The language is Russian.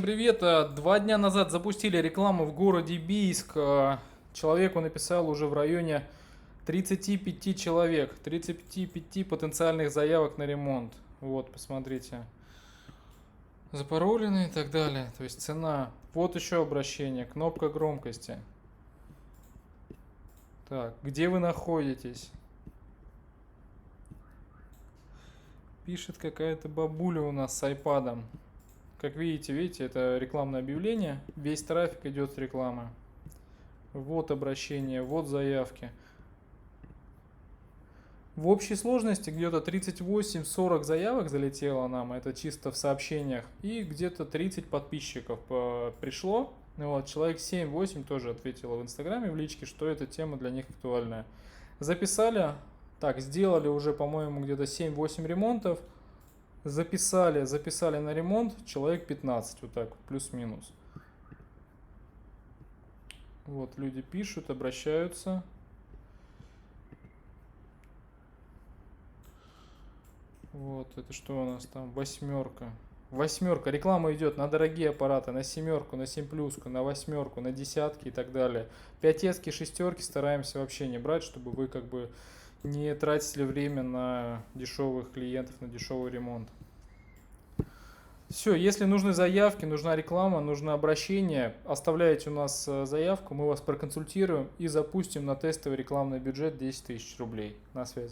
Привет! 2 дня назад запустили рекламу в городе Бийск. Человеку написал уже в районе 35 человек, 35 потенциальных заявок на ремонт. Вот, посмотрите. Запаролены и так далее. То есть цена. Вот еще обращение. Кнопка громкости. Так, где вы находитесь? Пишет какая-то бабуля у нас с айпадом. Как видите, это рекламное объявление. Весь трафик идет с рекламы. Вот обращение, вот заявки. В общей сложности где-то 38-40 заявок залетело нам, это чисто в сообщениях. И где-то 30 подписчиков пришло. Вот, человек 7-8 тоже ответило в инстаграме, в личке, что эта тема для них актуальная. Записали, так, сделали уже, по-моему, где-то 7-8 ремонтов. Записали на ремонт человек 15, вот так, плюс-минус. Вот, люди пишут, обращаются. Вот, это что у нас там? Восьмерка. Восьмерка. Реклама идет на дорогие аппараты, на семерку, на 7 плюску, на восьмерку, на десятки и так далее. Пятецки, шестерки стараемся вообще не брать, чтобы вы как бы не тратили время на дешевых клиентов, на дешевый ремонт. Все, если нужны заявки, нужна реклама, нужно обращение, оставляйте у нас заявку, мы вас проконсультируем и запустим на тестовый рекламный бюджет 10 000 рублей. На связи.